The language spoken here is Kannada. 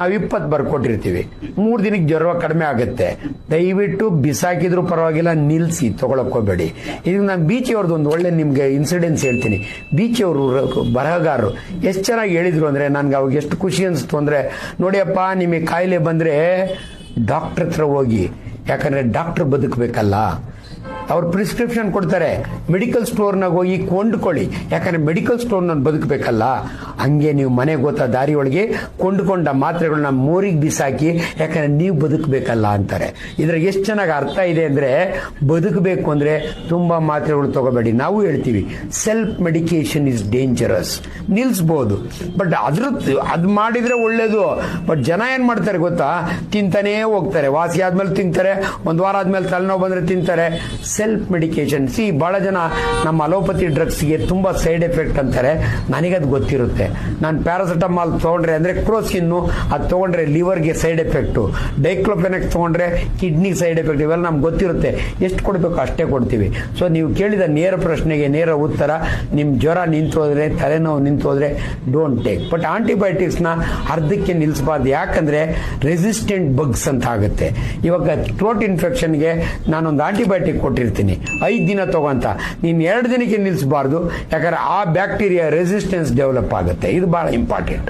ನಾವು 20 ಬರ್ಕೊಟ್ಟಿರ್ತೀವಿ. 3 ದಿನಕ್ಕೆ ಜ್ವರ ಕಡಿಮೆ ಆಗುತ್ತೆ. ದಯವಿಟ್ಟು ಬಿಸಾಕಿದ್ರು ಪರವಾಗಿಲ್ಲ, ನಿಲ್ಲಿಸಿ, ತಗೊಳಕ್ ಹೋಗ್ಬೇಡಿ. ಈಗ ನಾನು ಬೀಚಿಯವ್ರದ್ದು ಒಂದು ಒಳ್ಳೆ ನಿಮ್ಗೆ ಇನ್ಸಿಡೆನ್ಸ್ ಹೇಳ್ತೀನಿ. ಬೀಚಿಯವರು ಬರಹಗಾರರು ಎಷ್ಟು ಚೆನ್ನಾಗಿ ಹೇಳಿದ್ರು ಅಂದ್ರೆ ನನ್ಗೆ ಅವಾಗ ಎಷ್ಟು ಖುಷಿ ಅನಿಸ್ತು ಅಂದ್ರೆ, ನೋಡಿಯಪ್ಪ ನಿಮಗೆ ಕಾಯಿಲೆ ಬಂದ್ರೆ ಡಾಕ್ಟರ್ ಹತ್ರ ಹೋಗಿ, ಯಾಕಂದ್ರೆ ಡಾಕ್ಟರ್ ಬದುಕಬೇಕಲ್ಲ. ಅವ್ರು ಪ್ರಿಸ್ಕ್ರಿಪ್ಷನ್ ಕೊಡ್ತಾರೆ, ಮೆಡಿಕಲ್ ಸ್ಟೋರ್ನಾಗ ಹೋಗಿ ಕೊಂಡ್ಕೊಳ್ಳಿ, ಯಾಕಂದ್ರೆ ಮೆಡಿಕಲ್ ಸ್ಟೋರ್ನ ಬದುಕಬೇಕಲ್ಲ. ಹಂಗೆ ನೀವು ಮನೆಗೆ ಗೊತ್ತಾ ದಾರಿ ಒಳಗೆ ಕೊಂಡುಕೊಂಡ ಮಾತ್ರೆಗಳನ್ನ ಮೋರಿಗೆ ಬಿಸಾಕಿ, ಯಾಕಂದ್ರೆ ನೀವು ಬದುಕಬೇಕಲ್ಲ ಅಂತಾರೆ. ಇದ್ರಾಗ ಎಷ್ಟು ಚೆನ್ನಾಗಿ ಅರ್ಥ ಇದೆ ಅಂದ್ರೆ, ಬದುಕಬೇಕು ಅಂದ್ರೆ ತುಂಬಾ ಮಾತ್ರೆಗಳು ತಗೋಬೇಡಿ. ನಾವು ಹೇಳ್ತೀವಿ ಸೆಲ್ಫ್ ಮೆಡಿಕೇಶನ್ ಇಸ್ ಡೇಂಜರಸ್, ನಿಲ್ಸ್ಬೋದು, ಬಟ್ ಅದು ಮಾಡಿದ್ರೆ ಒಳ್ಳೇದು. ಬಟ್ ಜನ ಏನ್ ಮಾಡ್ತಾರೆ ಗೊತ್ತಾ, ತಿಂತಾನೇ ಹೋಗ್ತಾರೆ, ವಾಸಿ ಆದ್ಮೇಲೆ ತಿಂತಾರೆ, ಒಂದ್ ವಾರ ಆದ್ಮೇಲೆ ತಲೆನೋವು ಬಂದ್ರೆ ತಿಂತಾರೆ. ಸೆಲ್ಫ್ ಮೆಡಿಕೇಶನ್ ಬಹಳ ಜನ ನಮ್ಮ ಅಲೋಪತಿ ಡ್ರಗ್ಸ್ಗೆ ತುಂಬಾ ಸೈಡ್ ಎಫೆಕ್ಟ್ ಅಂತಾರೆ. ನನಗದು ಗೊತ್ತಿರುತ್ತೆ. ನಾನು ಪ್ಯಾರಾಸಿಟಮಾಲ್ ತಗೊಂಡ್ರೆ ಅಂದ್ರೆ ಕ್ರೋಸಿನ್ನು ಅದು ತಗೊಂಡ್ರೆ ಲಿವರ್ಗೆ ಸೈಡ್ ಎಫೆಕ್ಟು, ಡೈಕ್ಲೋಫೆನಕ್ ತಗೊಂಡ್ರೆ ಕಿಡ್ನಿ ಸೈಡ್ ಎಫೆಕ್ಟ್, ಇವೆಲ್ಲ ನಮ್ಗೆ ಗೊತ್ತಿರುತ್ತೆ. ಎಷ್ಟು ಕೊಡಬೇಕು ಅಷ್ಟೇ ಕೊಡ್ತೀವಿ. ಸೊ ನೀವು ಕೇಳಿದ ನೇರ ಪ್ರಶ್ನೆಗೆ ನೇರ ಉತ್ತರ, ನಿಮ್ಮ ಜ್ವರ ನಿಂತೋದ್ರೆ, ತಲೆನೋವು ನಿಂತೋದ್ರೆ ಡೋಂಟ್ ಟೇಕ್. ಬಟ್ ಆಂಟಿಬಯೋಟಿಕ್ಸ್ನ ಅರ್ಧಕ್ಕೆ ನಿಲ್ಲಿಸಬಾರ್ದು, ಯಾಕಂದ್ರೆ ರೆಸಿಸ್ಟೆಂಟ್ ಬಗ್ಸ್ ಅಂತ ಆಗುತ್ತೆ. ಇವಾಗ ಥ್ರೋಟ್ ಇನ್ಫೆಕ್ಷನ್ಗೆ ನಾನೊಂದು ಆಂಟಿಬಯೋಟಿಕ್ ಕೊಟ್ಟಿರ್ತೀನಿ, 5 ದಿನ ತಗೋಂತ. ನೀನು 2 ದಿನಕ್ಕೆ ನಿಲ್ಲಿಸಬಾರ್ದು, ಯಾಕಂದ್ರೆ ಆ ಬ್ಯಾಕ್ಟೀರಿಯಾ ರೆಸಿಸ್ಟೆನ್ಸ್ ಡೆವಲಪ್ ಆಗುತ್ತೆ. ಇದು ಬಹಳ ಇಂಪಾರ್ಟೆಂಟ್.